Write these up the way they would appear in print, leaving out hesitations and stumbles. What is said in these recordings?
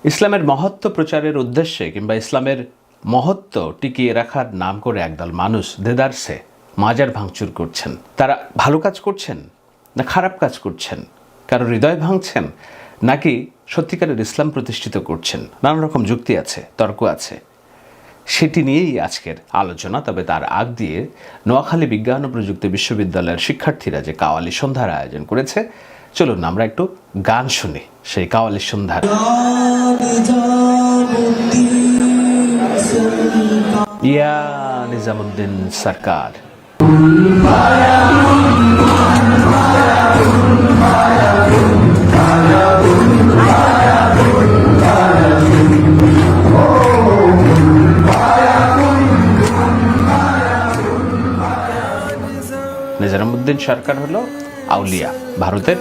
ইসলামের মহত্ব প্রচারের উদ্দেশ্যে কিংবা ইসলামের মহত্ব টিকিয়ে রাখার নাম করে একদল মানুষ দেদারসে মাজার ভাঙচুর করছেন। তারা ভালো কাজ করছেন না খারাপ কাজ করছেন, কারো হৃদয় ভাঙছেন নাকি সত্যিকারের ইসলাম প্রতিষ্ঠিত করছেন? নানা রকম যুক্তি আছে, তর্ক আছে, সেটি নিয়েই আজকের আলোচনা। তবে তার আগ দিয়ে নোয়াখালী বিজ্ঞান ও প্রযুক্তি বিশ্ববিদ্যালয়ের শিক্ষার্থীরা যে কাওয়ালি সন্ধ্যার আয়োজন করেছে, চলুন আমরা একটু গান শুনি সেই কাওয়ালি সন্ধ্যার। ইয়া নিজামুদ্দিন সরকার। নিজামুদ্দিন সরকার হলো আউলিয়া, ভারতের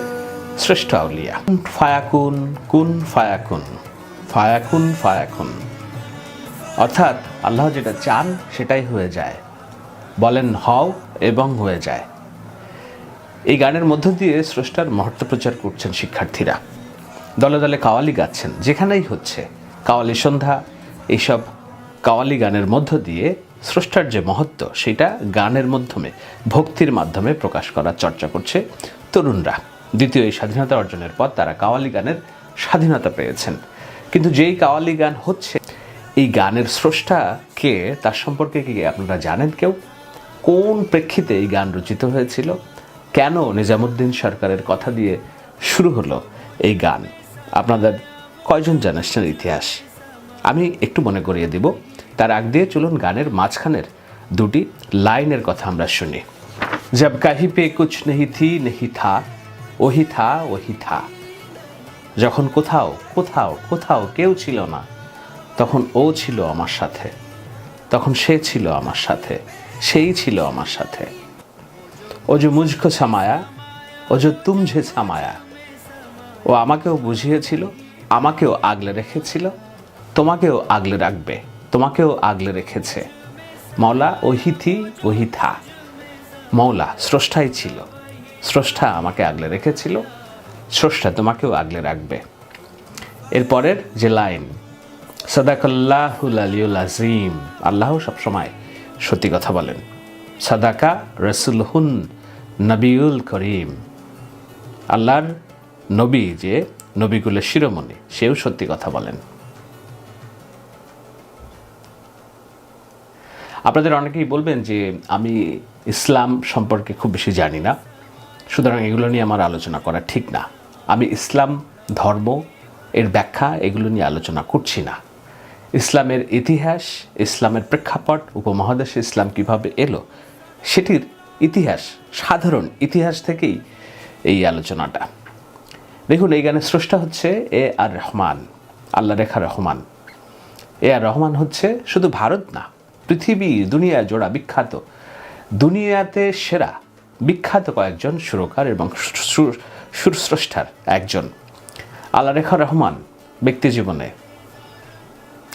শ্রেষ্ঠ আউলিয়া। ফায়াকুন কুন ফায়াকুন, ফায়াকুন ফায়াকুন, অর্থাৎ আল্লাহ যেটা চান সেটাই হয়ে যায়, বলেন হও এবং হয়ে যায়। এই গানের মধ্য দিয়ে স্রষ্টার মহত্ব প্রচার করছেন শিক্ষার্থীরা। দলে দলে কাওয়ালি গাচ্ছেন, যেখানেই হচ্ছে কাওয়ালি সন্ধ্যা। এইসব কাওয়ালি গানের মধ্য দিয়ে স্রষ্টার যে মহত্ব সেটা গানের মাধ্যমে, ভক্তির মাধ্যমে প্রকাশ করার চর্চা করছে তরুণরা। দ্বিতীয় এই স্বাধীনতা অর্জনের পর তারা কাওয়ালি গানের স্বাধীনতা পেয়েছেন। কিন্তু যেই কাওয়ালি গান হচ্ছে, এই গানের স্রষ্টা কে, তার সম্পর্কে কি আপনারা জানেন কেউ? কোন প্রেক্ষিতে এই গান রচিত হয়েছিল? কেন নিজামুদ্দিন সরকারের কথা দিয়ে শুরু হলো এই গান? আপনাদের কয়জন জানাচ্ছেন ইতিহাস? আমি একটু মনে করিয়ে দিব। তার আগ দিয়ে চলুন গানের মাঝখানের দুটি লাইনের কথা আমরা শুনি। জব কাহি পে কুছ নেহি থি নেহি থা, ওহি থা ওহি থা। যখন কোথাও কোথাও কোথাও কেউ ছিল না, তখন ও ছিল আমার সাথে, তখন সে ছিল আমার সাথে, সেই ছিল আমার সাথে। ও যে মুঝকো ছামায়া, ও যে তুমঝে ছামায়া। ও আমাকেও বুঝিয়েছিল, আমাকেও আগলে রেখেছিল, তোমাকেও আগলে রাখবে, তোমাকেও আগলে রেখেছে। মৌলা ওহি থি ওহি থা। মৌলা স্রষ্টাই ছিল, স্রষ্টা আমাকে আগলে রেখেছিল, স্রষ্টা তোমাকেও আগলে রাখবে। এরপরের যে লাইন, সাদাকাল্লাহুল আলিয়ুল আজিম, আল্লাহ সবসময় সত্যি কথা বলেন। সাদাকা রসুলহুন নবিউল করিম, আল্লাহর নবী যে নবীগুলোর শিরোমণি, সেও সত্যি কথা বলেন। আপনাদের অনেকেই বলবেন যে আমি ইসলাম সম্পর্কে খুব বেশি জানি না, সুতরাং এগুলো নিয়ে আমার আলোচনা করা ঠিক না। আমি ইসলাম ধর্ম, এর ব্যাখ্যা, এগুলো নিয়ে আলোচনা করছি না। ইসলামের ইতিহাস, ইসলামের প্রেক্ষাপট, উপমহাদেশে ইসলাম কিভাবে এলো, সেটির ইতিহাস, সাধারণ ইতিহাস থেকেই এই আলোচনাটা। দেখুন, এই গানের স্রষ্টা হচ্ছে এ আর রহমান, আল্লাহ রেখা রহমান। এ আর রহমান হচ্ছে শুধু ভারত না, পৃথিবী দুনিয়া জোড়া বিখ্যাত, দুনিয়াতে সেরা বিখ্যাত কয়েকজন সুরকার এবং সুরস্রষ্টার একজন। আল্লাহ রেখা রহমান ব্যক্তি জীবনে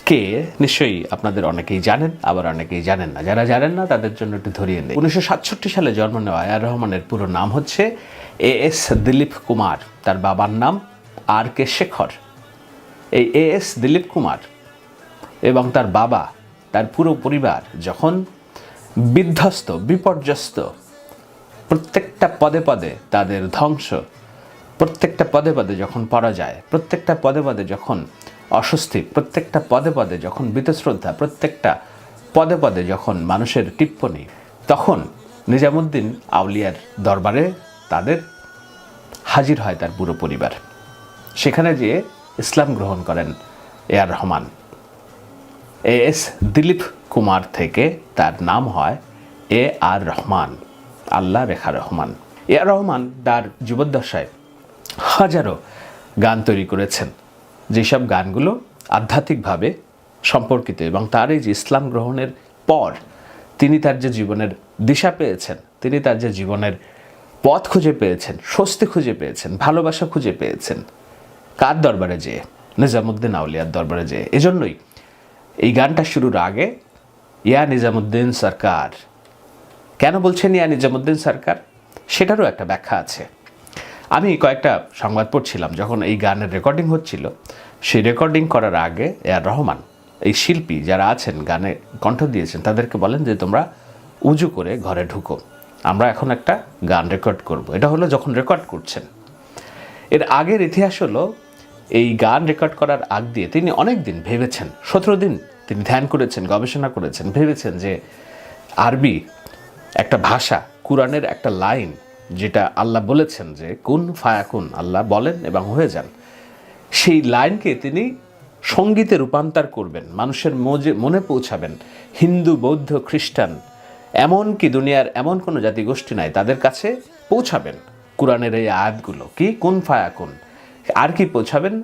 কে নিশ্চয়ই আপনাদের অনেকেই জানেন, আবার অনেকেই জানেন না। যারা জানেন না তাদের জন্য একটু ধরিয়ে নেই। 1967 সালে জন্ম নেওয়া এ আর রহমানের পুরো নাম হচ্ছে এস দিলীপ কুমার। তার বাবার নাম আর কে শেখর। এই এস দিলীপ কুমার এবং তার বাবা, তার পুরো পরিবার যখন বিধ্বস্ত, বিপর্যস্ত, প্রত্যেকটা পদে পদে তাদের ধ্বংস, প্রত্যেকটা পদে পদে যখন পরাজয়, প্রত্যেকটা পদে পদে যখন অস্বস্তি, প্রত্যেকটা পদে পদে যখন বীতশ্রদ্ধা, প্রত্যেকটা পদে পদে যখন মানুষের টিপ্পনী, তখন নিজামুদ্দিন আউলিয়ার দরবারে তাদের হাজির হয় তার পুরো পরিবার। সেখানে যেয়ে ইসলাম গ্রহণ করেন এ আর রহমান। এস দিলীপ কুমার থেকে তার নাম হয় এ আর রহমান, আল্লাহ রেখা রহমান। এ আর রহমান তার জীবদ্দশায় হাজারো গান তৈরি করেছেন, যেসব গানগুলো আধ্যাত্মিকভাবে সম্পর্কিত। এবং তার এই যে ইসলাম গ্রহণের পর তিনি তার যে জীবনের দিশা পেয়েছেন, তিনি তার যে জীবনের পথ খুঁজে পেয়েছেন, স্বস্তি খুঁজে পেয়েছেন, ভালোবাসা খুঁজে পেয়েছেন, কার দরবারে যেয়ে? নিজামুদ্দিন আউলিয়ার দরবারে যেয়ে। এজন্যই এই গানটা শুরুর আগে ইয়া নিজামুদ্দিন সরকার। কেন বলছেন ইয়া নিজামুদ্দিন সরকার, সেটারও একটা ব্যাখ্যা আছে। আমি কয়েকটা সংবাদ পড়ছিলাম যখন এই গানের রেকর্ডিং হচ্ছিল, সেই রেকর্ডিং করার আগে এআর রহমান এই শিল্পী যারা আছেন গানে কণ্ঠ দিয়েছেন তাদেরকে বলেন যে তোমরা উজু করে ঘরে ঢুকো, আমরা এখন একটা গান রেকর্ড করব। এটা হলো যখন রেকর্ড করছেন। এর আগের ইতিহাস হলো এই গান রেকর্ড করার আগ দিয়ে তিনি অনেক দিন ভেবেছেন, 17 দিন তিনি ধ্যান করেছেন, গবেষণা করেছেন, ভেবেছেন যে আরবি একটা ভাষা, কুরআনের একটা লাইন যেটা আল্লাহ বলেছেন যে কুন ফায়াকুন, আল্লাহ বলেন এবং হয়ে যান, সেই লাইনকে তিনি সঙ্গীতে রূপান্তর করবেন, মানুষের মনে পৌঁছাবেন। হিন্দু, বৌদ্ধ, খ্রিস্টান, এমনকি দুনিয়ার এমন কোনো জাতিগোষ্ঠী নাই, তাদের কাছে পৌঁছাবেন কুরআনের এই আয়াতগুলো। কি কুন ফায়াকুন, আর কি পৌঁছাবেন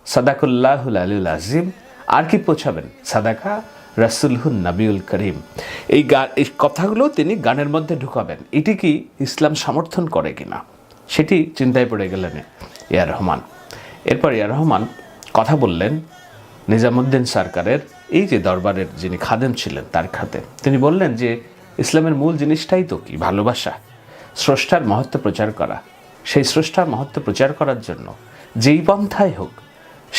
সাদাকুল্লাহুল আলিউল আজিম, আর কি পৌঁছাবেন সাদাকা রাসূলুন নবিউল করিম। এই কথাগুলো তিনি গানের মধ্যে ঢুকাবেন। এটি কি ইসলাম সমর্থন করে কিনা সেটি চিন্তায় পড়ে গেলেন এআর রহমান। এরপর এআর রহমান কথা বললেন নিজামুদ্দিন সরকারের এই যে দরবারের যিনি খাদেম ছিলেন তার খাতে। তিনি বললেন যে ইসলামের মূল জিনিসটাই তো কি, ভালোবাসা, স্রষ্টার মহত্ব প্রচার করা। সেই স্রষ্টার মহত্ব প্রচার করার জন্য যেই পন্থাই হোক,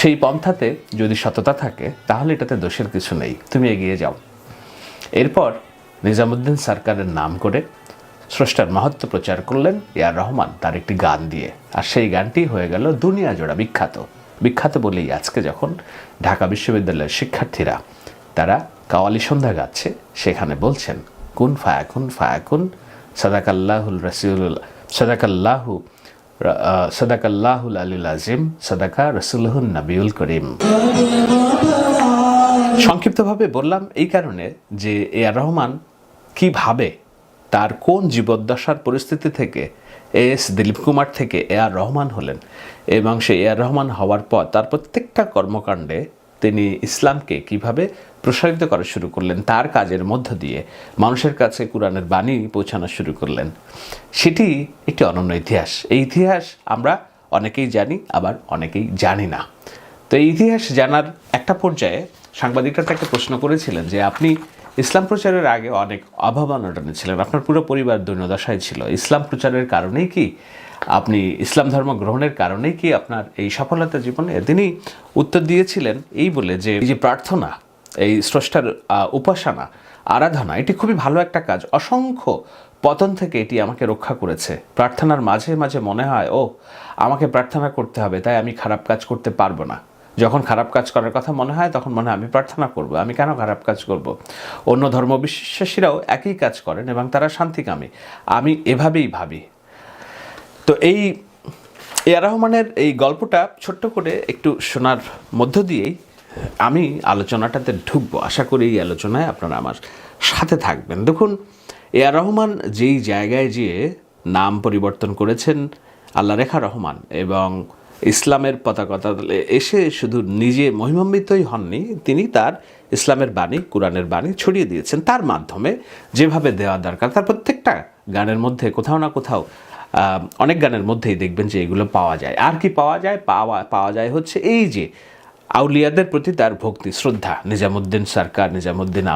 সেই পন্থাতে যদি সততা থাকে তাহলে এটাতে দোষের কিছু নেই, তুমি এগিয়ে যাও। এরপর নিজামুদ্দিন সরকারের নাম করে স্রষ্টার মহত্ব প্রচার করলেন এআর রহমান তার একটি গান দিয়ে। আর সেই গানটি হয়ে গেল দুনিয়া জোড়া বিখ্যাত। বিখ্যাত বলেই আজকে যখন ঢাকা বিশ্ববিদ্যালয়ের শিক্ষার্থীরা তারা কাওয়ালি সন্ধ্যা গাচ্ছে, সেখানে বলছেন কুন ফায়াকুন ফায়াকুন সাদাকাল্লাহুল রাসূলুল সাদাকাল্লাহুল আলিউল আজিম সাদাকা রাসূলুন নবিউল করিম। সংক্ষিপ্তভাবে বললাম এই কারণে যে এআর রহমান কিভাবে তার কোন জীবদ্দশার পরিস্থিতি থেকে এস দিলীপ কুমার থেকে এআর রহমান হলেন, এবং সেই এআর রহমান হওয়ার পর তার প্রত্যেকটা কর্মকাণ্ডে তিনি ইসলামকে কিভাবে প্রসারিত করা শুরু করলেন, তার কাজের মধ্য দিয়ে মানুষের কাছে কুরআনের বাণী পৌঁছানো শুরু করলেন, সেটি একটি অনন্য ইতিহাস। এই ইতিহাস আমরা অনেকেই জানি, আবার অনেকেই জানি না। তো এই ইতিহাস জানার একটা পর্যায়ে সাংবাদিকরা তাকে প্রশ্ন করেছিলেন যে আপনি ইসলাম প্রচারের আগে অনেক অভাব অনটনে ছিলেন, আপনার পুরো পরিবার দৈন্যদশায় ছিল, ইসলাম প্রচারের কারণেই কি আপনি ইসলাম ধর্ম গ্রহণের কারণেই কি আপনার এই সফলতা জীবনে? তিনি উত্তর দিয়েছিলেন এই বলে যে এই যে প্রার্থনা, এই স্রষ্টার উপাসনা, আরাধনা, এটি খুবই ভালো একটা কাজ। অসংখ্য পতন থেকে এটি আমাকে রক্ষা করেছে। প্রার্থনার মাঝে মাঝে মনে হয় ও আমাকে প্রার্থনা করতে হবে, তাই আমি খারাপ কাজ করতে পারবো না। যখন খারাপ কাজ করার কথা মনে হয় তখন মনে হয় আমি প্রার্থনা করব, আমি কেন খারাপ কাজ করব। অন্য ধর্মবিশ্বাসীরাও একই কাজ করেন এবং তারা শান্তিকামী, আমি এভাবেই ভাবি। তো এই এআর রহমানের এই গল্পটা ছোট্ট করে একটু শোনার মধ্য দিয়েই আমি আলোচনাটাতে ঢুকবো। আশা করি এই আলোচনায় আপনারা আমার সাথে থাকবেন। দেখুন, এআর রহমান যেই জায়গায় যেয়ে নাম পরিবর্তন করেছেন আল্লাহ রেখা রহমান, এবং ইসলামের পতাকা এসে শুধু নিজে মহিমান্বিতই হননি, তিনি তার ইসলামের বাণী, কুরআনের বাণী ছড়িয়ে দিয়েছেন তার মাধ্যমে, যেভাবে দেওয়া দরকার। তার প্রত্যেকটা গানের মধ্যে কোথাও না কোথাও, অনেক গানের মধ্যেই দেখবেন যে এগুলো পাওয়া যায়। আর কি পাওয়া যায়? পাওয়া যায় হচ্ছে এই যে আউলিয়াদের প্রতি তার ভক্তি, শ্রদ্ধা। নিজামুদ্দিন সরকার, নিজামুদ্দিন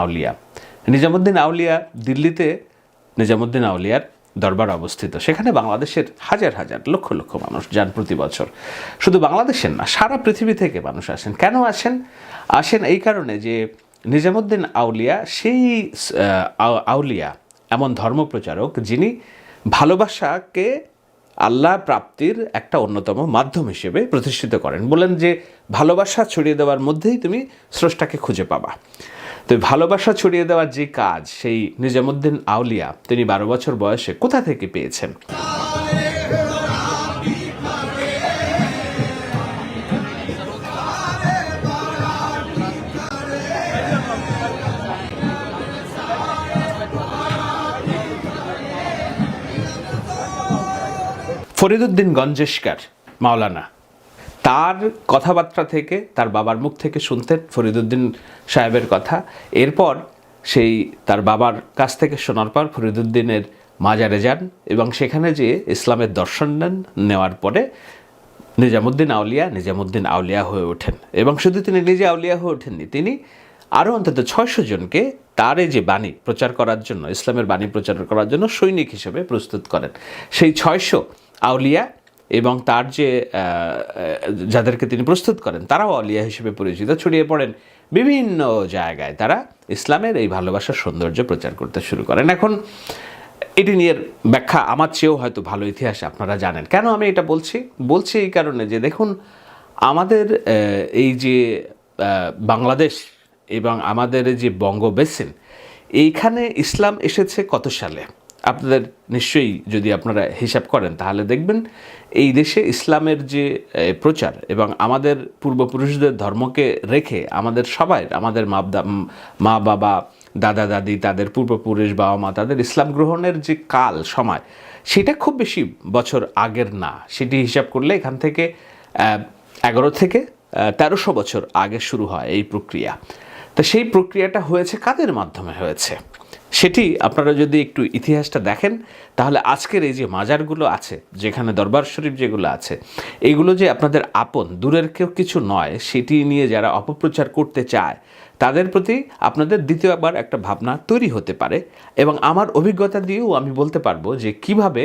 আউলিয়া দিল্লিতে নিজামুদ্দিন আউলিয়ার দরবার অবস্থিত। সেখানে বাংলাদেশের হাজার হাজার লক্ষ লক্ষ মানুষ যান প্রতি বছর। শুধু বাংলাদেশের না, সারা পৃথিবী থেকে মানুষ আসেন। কেন আসেন এই কারণে যে নিজামুদ্দিন আউলিয়া সেই আউলিয়া, এমন ধর্মপ্রচারক যিনি ভালোবাসাকে আল্লাহ প্রাপ্তির একটা অন্যতম মাধ্যম হিসেবে প্রতিষ্ঠিত করেন। বলেন যে ভালোবাসা ছড়িয়ে দেওয়ার মধ্যেই তুমি স্রষ্টাকে খুঁজে পাবা। তো ভালোবাসা ছড়িয়ে দেওয়ার যে কাজ, সেই নিজামুদ্দিন আউলিয়া তিনি 12 বছর বয়সে কোথা থেকে পেয়েছেন? ফরিদুদ্দিন গঞ্জেশকর মাওলানা, তার কথাবার্তা থেকে, তার বাবার মুখ থেকে শুনতেন ফরিদুদ্দিন সাহেবের কথা। এরপর সেই তার বাবার কাছ থেকে শোনার পর ফরিদুদ্দিনের মাজারে যান এবং সেখানে যেয়ে ইসলামের দর্শন নেওয়ার পরে নিজামুদ্দিন আউলিয়া হয়ে ওঠেন। এবং শুধু তিনি নিজে আউলিয়া হয়ে ওঠেননি, তিনি আরও অন্তত 600 জনকে তার এই যে বাণী প্রচার করার জন্য, ইসলামের বাণী প্রচার করার জন্য সৈনিক হিসেবে প্রস্তুত করেন। সেই 600 আউলিয়া এবং তার যে যাদেরকে তিনি প্রস্তুত করেন তারাও আউলিয়া হিসেবে পরিচিত, ছড়িয়ে পড়েন বিভিন্ন জায়গায়। তারা ইসলামের এই ভালোবাসার সৌন্দর্য প্রচার করতে শুরু করেন। এখন এটি নিয়ে ব্যাখ্যা আমার চেয়েও হয়তো ভালো ইতিহাস আপনারা জানেন। কেন আমি এটা বলছি এই কারণে যে দেখুন, আমাদের এই যে বাংলাদেশ এবং আমাদের যে বঙ্গ বেসিন, এইখানে ইসলাম এসেছে কত সালে? আপনাদের নিশ্চয়ই যদি আপনারা হিসাব করেন তাহলে দেখবেন এই দেশে ইসলামের যে প্রচার এবং আমাদের পূর্বপুরুষদের ধর্মকে রেখে আমাদের মা বাবা, দাদা দাদি, তাদের পূর্বপুরুষ, বাবা মা, তাদের ইসলাম গ্রহণের যে সময়, সেটা খুব বেশি বছর আগের না। সেটি হিসাব করলে এখান থেকে 11 থেকে 1300 বছর আগে শুরু হয় এই প্রক্রিয়া। তো সেই প্রক্রিয়াটা হয়েছে কাদের মাধ্যমে হয়েছে? সেটি আপনারা যদি একটু ইতিহাসটা দেখেন তাহলে আজকের এই যে মাজারগুলো আছে, যেখানে দরবার শরীফ যেগুলো আছে, এগুলো যে আপনাদের আপন, দূরের কেউ কিছু নয়, সেটি নিয়ে যারা অপপ্রচার করতে চায় তাদের প্রতি আপনাদের দ্বিতীয়বার একটা ভাবনা তৈরি হতে পারে। এবং আমার অভিজ্ঞতা দিয়েও আমি বলতে পারবো যে কিভাবে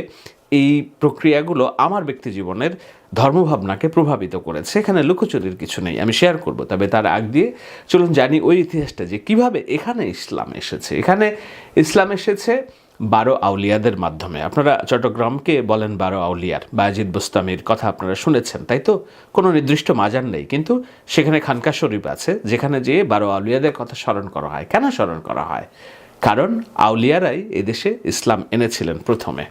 এই প্রক্রিয়াগুলো আমার ব্যক্তি জীবনের ধর্মভাবনাকে প্রভাবিত করেছে। এখানে লুকোচুরির কিছু নেই, আমি শেয়ার করব। তবে তার আগ দিয়ে চলুন জানি ওই ইতিহাসটা, যে কিভাবে এখানে ইসলাম এসেছে। এখানে ইসলাম এসেছে 12 আউলিয়াদের মাধ্যমে। আপনারা চট্টগ্রামকে বলেন 12 আউলিয়ার, বায়েজিদ বোস্তামির কথা আপনারা শুনেছেন, তাই তো? কোনো নির্দিষ্ট মাজার নেই, কিন্তু সেখানে খানকা শরীফ আছে, যেখানে যেয়ে 12 আউলিয়াদের কথা স্মরণ করা হয়। কেন স্মরণ করা হয়? কারণ আউলিয়ারাই এদেশে ইসলাম এনেছিলেন প্রথমে।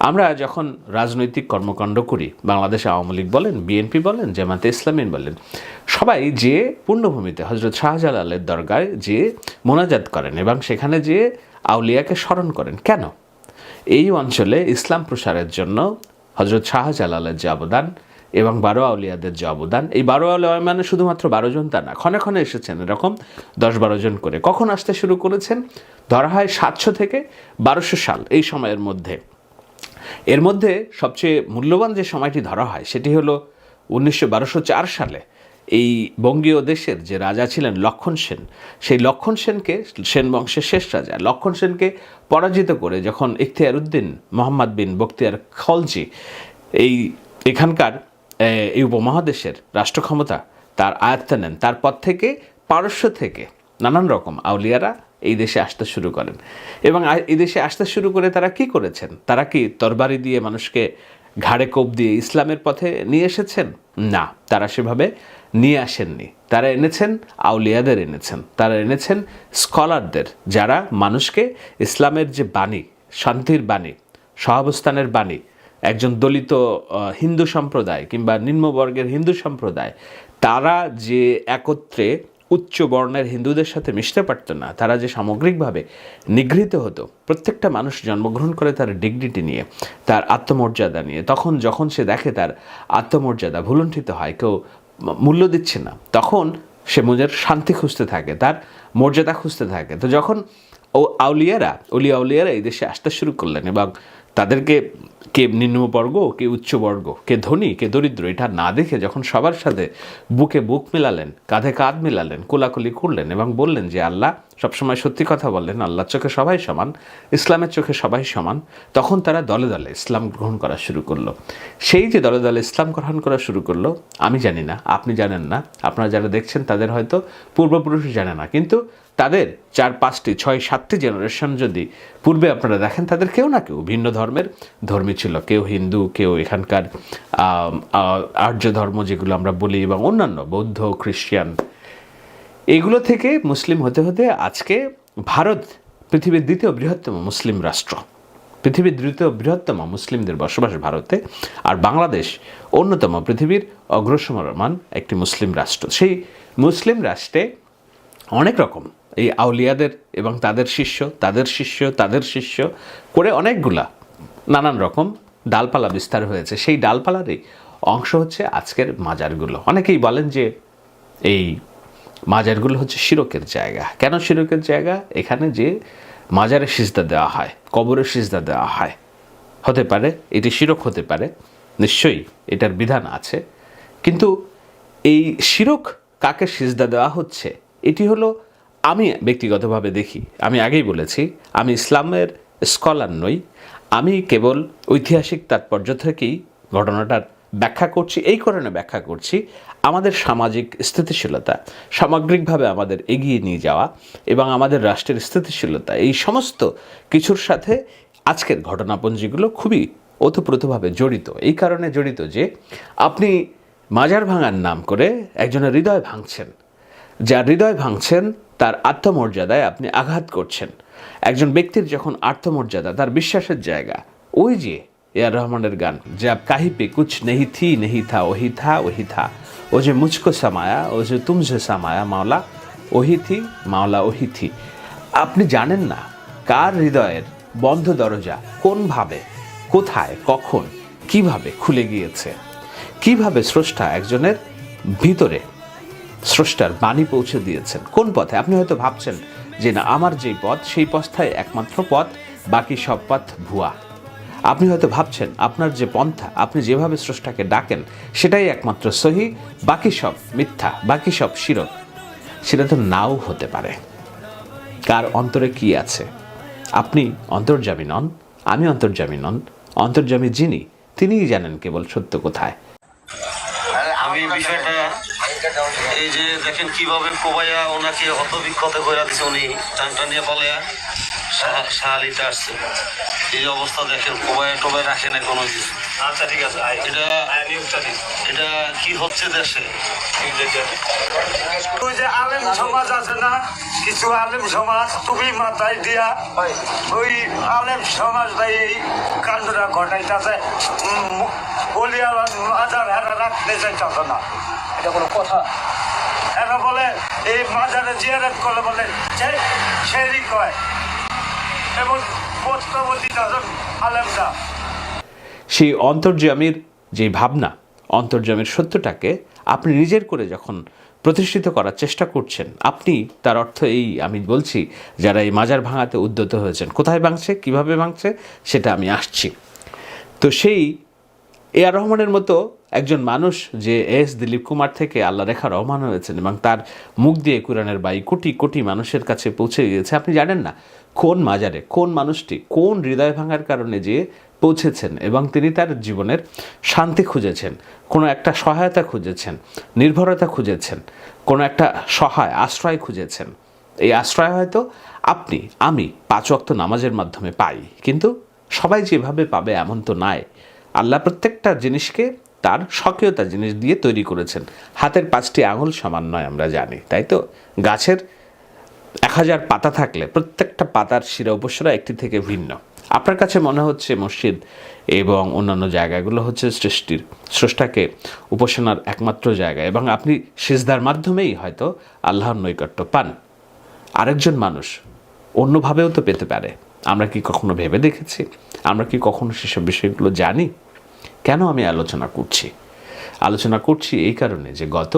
আমরা যখন রাজনৈতিক কর্মকাণ্ড করি, বাংলাদেশ আওয়ামী লীগ বলেন, বিএনপি বলেন, জামাতে ইসলামী বলেন, সবাই যে পূর্ণভূমিতে হজরত শাহজালালের দরগায় যে মোনাজাত করেন এবং সেখানে যে আউলিয়াকে স্মরণ করেন। কেন? এই অঞ্চলে ইসলাম প্রসারের জন্য হজরত শাহজালালের যে অবদান এবং 12 আউলিয়াদের যে অবদান, এই 12 আউলিয়া মানে শুধুমাত্র 12 জন তা না, ক্ষণে ক্ষণে এসেছেন এরকম 10-12 জন করে। কখন আসতে শুরু করেছেন? ধরা হয় 700 থেকে 1200 সাল, এই সময়ের মধ্যে। এর মধ্যে সবচেয়ে মূল্যবান যে সময়টি ধরা হয় সেটি হলো 1204 সালে এই বঙ্গীয় দেশের যে রাজা ছিলেন লক্ষণ সেন, সেই লক্ষণ সেনকে, সেন বংশের শেষ রাজা লক্ষণ সেনকে পরাজিত করে যখন ইখতিয়ার উদ্দিন মোহাম্মদ বিন বখতিয়ার খলজি এখানকার এই উপমহাদেশের রাষ্ট্র ক্ষমতা তার আয়ত্তে নেন, তারপর থেকে পারস্য থেকে নানান রকম আউলিয়ারা এই দেশে আসতে শুরু করেন। এবং এই দেশে আসতে শুরু করে তারা কি করেছেন? তারা কি তরবারি দিয়ে মানুষকে ঘাড়ে কোপ দিয়ে ইসলামের পথে নিয়ে এসেছেন? না, তারা সেভাবে নিয়ে আসেননি। তারা এনেছেন আউলিয়াদের, তারা এনেছেন স্কলারদের, যারা মানুষকে ইসলামের যে বাণী, শান্তির বাণী, সহাবস্থানের বাণী, একজন দলিত হিন্দু সম্প্রদায় কিংবা নিম্নবর্গের হিন্দু সম্প্রদায়, তারা যে একত্রে উচ্চ বর্ণের হিন্দুদের সাথে মিশতে পারত না, তারা যে সামগ্রিকভাবে নিগৃহীত হতো। প্রত্যেকটা মানুষ জন্মগ্রহণ করে তার ডিগনিটি নিয়ে, তার আত্মমর্যাদা নিয়ে। তখন যখন সে দেখে তার আত্মমর্যাদা ভুলুণ্ঠিত হয়, কেউ মূল্য দিচ্ছে না, তখন সে মনের শান্তি খুঁজতে থাকে, তার মর্যাদা খুঁজতে থাকে। তো যখন আউলিয়ারা এই দেশে আসতে শুরু করলেন এবং তাদেরকে কে নিম্নবর্গ, কে উচ্চবর্গ, কে ধনী, কে দরিদ্র, এটা না দেখে যখন সবার সাথে বুকে বুক মেলালেন, কাঁধে কাঁধ মেলালেন, কোলাকুলি করলেন এবং বললেন যে আল্লাহ সবসময় সত্যি কথা বললেন, আল্লাহর চোখে সবাই সমান, ইসলামের চোখে সবাই সমান, তখন তারা দলে দলে ইসলাম গ্রহণ করা শুরু করলো। সেই যে দলে দলে ইসলাম গ্রহণ করা শুরু করলো, আমি জানি না, আপনি জানেন না, আপনারা যারা দেখছেন তাদের হয়তো পূর্বপুরুষ জানে না, কিন্তু তাদের 4-5টি 6-7টি জেনারেশন যদি পূর্বে আপনারা দেখেন, তাদের কেউ না কেউ ভিন্ন ধর্মের ধর্মী ছিল। কেউ হিন্দু, কেউ এখানকার আর্য ধর্ম যেগুলো আমরা বলি, এবং অন্যান্য বৌদ্ধ, খ্রিস্টান, এগুলো থেকে মুসলিম হতে হতে আজকে ভারত পৃথিবীর দ্বিতীয় বৃহত্তম মুসলিম রাষ্ট্র, পৃথিবীর দ্বিতীয় বৃহত্তম মুসলিমদের বসবাস ভারতে, আর বাংলাদেশ অন্যতম পৃথিবীর অগ্রসরমান একটি মুসলিম রাষ্ট্র। সেই মুসলিম রাষ্ট্রে অনেক রকম এই আউলিয়াদের এবং তাদের শিষ্য করে অনেকগুলা নানান রকম ডালপালা বিস্তার হয়েছে। সেই ডালপালারই অংশ হচ্ছে আজকের মাজারগুলো। অনেকেই বলেন যে এই মাজারগুলো হচ্ছে শিরকের জায়গা। কেন শিরকের জায়গা? এখানে যে মাজারে সিজদা দেওয়া হয়, কবরে সিজদা দেওয়া হয়, হতে পারে এটি শিরক, হতে পারে, নিশ্চয়ই এটার বিধান আছে। কিন্তু এই শিরক কাকে সিজদা দেওয়া হচ্ছে, এটি হলো, আমি ব্যক্তিগতভাবে দেখি, আমি আগেই বলেছি, আমি ইসলামের স্কলার নই, আমি কেবল ঐতিহাসিক তাৎপর্য থেকেই ঘটনাটার ব্যাখ্যা করছি, এই কারণে ব্যাখ্যা করছি আমাদের সামাজিক স্থিতিশীলতা, সামগ্রিকভাবে আমাদের এগিয়ে নিয়ে যাওয়া এবং আমাদের রাষ্ট্রের স্থিতিশীলতা, এই সমস্ত কিছুর সাথে আজকের ঘটনাপঞ্জিগুলো খুবই ওতপ্রোতভাবে জড়িত। এই কারণে জড়িত যে আপনি মাজার ভাঙার নাম করে একজনের হৃদয় ভাঙছেন, যার হৃদয় ভাঙছেন তার আত্মমর্যাদায় আপনি আঘাত করছেন। একজন ব্যক্তির যখন আত্মমর্যাদা, তার বিশ্বাসের জায়গা, ওই যে এআর রহমানের গান, যে আপ কাহি পে কুছ নেহি থা ওহি থা, ও যে মুঝকো সামায়া, ও যে তুমসে সামায়া মাওলা ওহি থি। আপনি জানেন না কার হৃদয়ের বন্ধ দরজা কোনভাবে, কোথায়, কখন, কিভাবে খুলে গিয়েছে, কিভাবে স্রষ্টা একজনের ভিতরে স্রষ্টার বাণী পৌঁছে দিয়েছেন, কোন পথে। আপনি হয়তো ভাবছেন যে না, আমার যেই পথ সেই পথটাই একমাত্র পথ, বাকি সব পথ ভুয়া। আপনি হয়তো ভাবছেন আপনার যে পন্থা, আপনি যেভাবে স্রষ্টাকে ডাকেন সেটাই একমাত্র সহি, বাকি সব মিথ্যা, বাকি সব শিরক। সেটা তো নাও হতে পারে। কার অন্তরে কি আছে? আপনি অন্তর্যামী নন, আমি অন্তর্যামী নন। অন্তর্যামী যিনি, তিনিই জানেন কেবল সত্য কোথায়। আমি বিষয়টা এই যে দেখেন কিভাবে কোবাইয়া ওনাকে হতবিক্ষত করে দিচ্ছে, উনি টানটানিয়া পালাইয়া শাহালিতে আসছে। এই অবস্থা দেখেন, কোবাইয়া টোবাই রাখে না কোনো কিছু। আচ্ছা ঠিক আছে, এটা কি হচ্ছে দেশে? ওই যে আলেম সমাজ আছে না, কিছু আলেম সমাজ টুপি মাথায় দিয়া ওই আলেম সমাজটাই এই কাণ্ডটা ঘটাইতেছে। বলিয়া মাজার হেরা রাখতে চাইতেছে না, এটা কোনো কথা? এরা বলে এই মাজারে জিয়ারত করলে বলে সেই কয়, এবং বক্তব্য দিতেছেন আলেমরা। সেই অন্তর্যামীর যে ভাবনা, অন্তর্যামীর সত্যটাকে আপনি নিজের করে যখন প্রতিষ্ঠিত করার চেষ্টা করছেন, আপনি তার অর্থ এই, আমি বলছি যারা এই মাজার ভাঙাতে উদ্যত হয়েছেন, কোথায় ভাঙছে, কিভাবে ভাঙছে সেটা আমি আসছি। তো সেই এআর রহমানের মতো একজন মানুষ যে এস দিলীপ কুমার থেকে আল্লাহ রেখা রহমান হয়েছেন এবং তার মুখ দিয়ে কোরআনের বাণী কোটি কোটি মানুষের কাছে পৌঁছে গিয়েছে, আপনি জানেন না কোন মাজারে কোন মানুষটি কোন হৃদয় ভাঙার কারণে যে পৌঁছেছেন এবং তিনি তার জীবনের শান্তি খুঁজেছেন, কোনো একটা সহায়তা খুঁজেছেন, নির্ভরতা খুঁজেছেন, কোনো একটা সহায় আশ্রয় খুঁজেছেন। এই আশ্রয় হয়তো আপনি আমি 5 ওয়াক্ত নামাজের মাধ্যমে পাই, কিন্তু সবাই যেভাবে পাবে এমন তো নয়। আল্লাহ প্রত্যেকটা জিনিসকে তার স্বকীয়তা জিনিস দিয়ে তৈরি করেছেন। হাতের 5টি আঙুল সমান নয়, আমরা জানি, তাই তো? গাছের 1000 পাতা থাকলে প্রত্যেকটা পাতার শিরা উপশিরা একটি থেকে ভিন্ন। আপনার কাছে মনে হচ্ছে মসজিদ এবং অন্যান্য জায়গাগুলো হচ্ছে স্রষ্টাকে উপাসনার একমাত্র জায়গা, এবং আপনি সিজদার মাধ্যমেই হয়তো আল্লাহর নৈকট্য পান। আরেকজন মানুষ অন্যভাবেও তো পেতে পারে। আমরা কি কখনো ভেবে দেখেছি? আমরা কি কখনো সেসব বিষয়গুলো জানি? কেন আমি আলোচনা করছি এই কারণে যে গত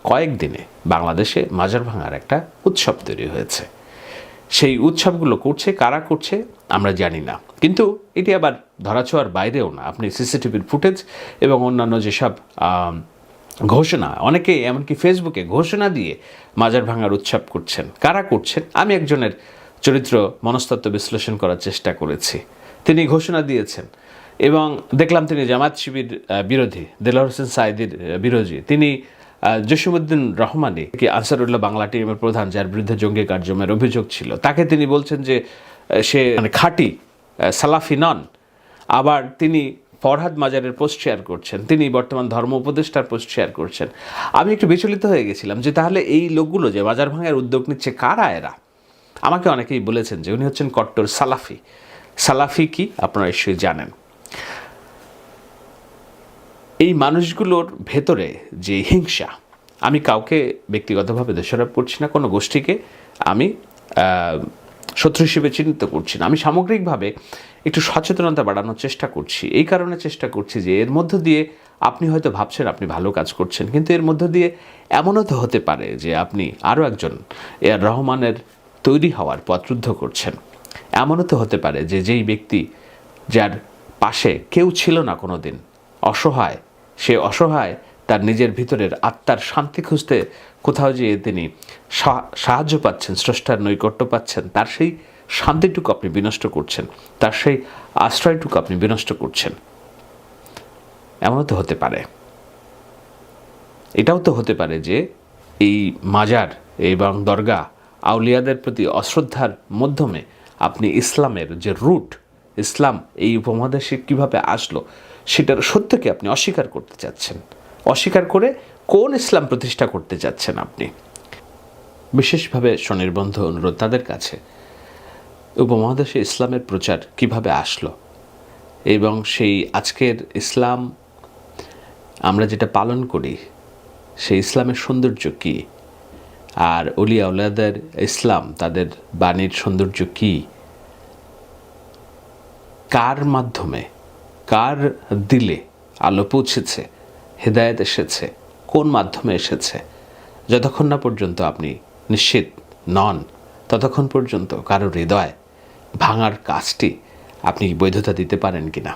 কয়েকদিনে বাংলাদেশে মাজার ভাঙার একটা উৎসব তৈরি হয়েছে। সেই উৎসবগুলো করছে কারা করছে আমরা জানি না, কিন্তু এটি আবার ধরাছোঁয়ার বাইরেও না। আপনি সিসিটিভির ফুটেজ এবং অন্যান্য যেসব ঘোষণা, অনেকে এমনকি ফেসবুকে ঘোষণা দিয়ে মাজার ভাঙার উৎসব করছেন, কারা করছেন? আমি একজনের চরিত্র মনস্তত্ত্ব বিশ্লেষণ করার চেষ্টা করেছি। তিনি ঘোষণা দিয়েছেন এবং দেখলাম তিনি জামাত শিবির বিরোধী, দেলোয়ার হোসেন সাঈদীর বিরোধী। তিনি জসিমউদ্দিন রহমানী, কি আনসারুল্লাহ বাংলা টিমের প্রধান, যার বিরুদ্ধে জঙ্গি কার্যক্রমের অভিযোগ ছিল, তাকে তিনি বলছেন যে সে খাঁটি সালাফি নন। আবার তিনি ফরহাদ মাজারের পোস্ট শেয়ার করছেন, তিনি বর্তমান ধর্ম উপদেষ্টার পোস্ট শেয়ার করছেন। আমি একটু বিচলিত হয়ে গেছিলাম যে তাহলে এই লোকগুলো যে মাজার ভাঙার উদ্যোগ নিচ্ছে কারা এরা? আমাকে অনেকেই বলেছেন যে উনি হচ্ছেন কট্টর সালাফি। সালাফি কি আপনারা নিশ্চয়ই জানেন। এই মানুষগুলোর ভেতরে যে হিংসা, আমি কাউকে ব্যক্তিগতভাবে দোষারোপ করছি না, কোনো গোষ্ঠীকে আমি শত্রু হিসেবে চিহ্নিত করছি না। আমি সামগ্রিকভাবে একটু সচেতনতা বাড়ানোর চেষ্টা করছি। এই কারণে চেষ্টা করছি যে এর মধ্য দিয়ে আপনি হয়তো ভাবছেন আপনি ভালো কাজ করছেন, কিন্তু এর মধ্য দিয়ে এমনও তো হতে পারে যে আপনি আরও একজন এআর রহমানের তৈরি হওয়ার পথ রুদ্ধ করছেন। এমনও তো হতে পারে যে যেই ব্যক্তি যার পাশে কেউ ছিল না কোনো দিন, অসহায়, সে অসহায় তার নিজের ভিতরের আত্মার শান্তি খুঁজতে কোথাও যেয়ে তিনি সাহায্য পাচ্ছেন, স্রষ্টার নৈকট্য পাচ্ছেন, তার সেই শান্তিটুকু আপনি বিনষ্ট করছেন, তার সেই আশ্রয়টুকু আপনি বিনষ্ট করছেন। এমনও তো হতে পারে, এটাও তো হতে পারে যে এই মাজার এবং দরগা আউলিয়াদের প্রতি অশ্রদ্ধার মাধ্যমে আপনি ইসলামের যে রুট, ইসলাম এই উপমহাদেশে কীভাবে আসলো সেটার সত্যকে আপনি অস্বীকার করতে চাচ্ছেন। অস্বীকার করে কোন ইসলাম প্রতিষ্ঠা করতে চাচ্ছেন আপনি? বিশেষভাবে স্বনির্বন্ধ অনুরোধ তাদের কাছে, উপমহাদেশে ইসলামের প্রচার কিভাবে আসলো এবং সেই আজকের ইসলাম আমরা যেটা পালন করি সেই ইসলামের সৌন্দর্য কী, আর অলিয়া আউলিয়াদের ইসলাম তাদের বাণীর সৌন্দর্য কী, কার মাধ্যমে কার দিলে আলো পৌঁছেছে, হেদায়েত এসেছে, কোন মাধ্যমে এসেছে, যতক্ষণ না পর্যন্ত আপনি নিশ্চিত নন ততক্ষণ পর্যন্ত কারো হৃদয় ভাঙার কাজটি আপনি বৈধতা দিতে পারেন কিনা।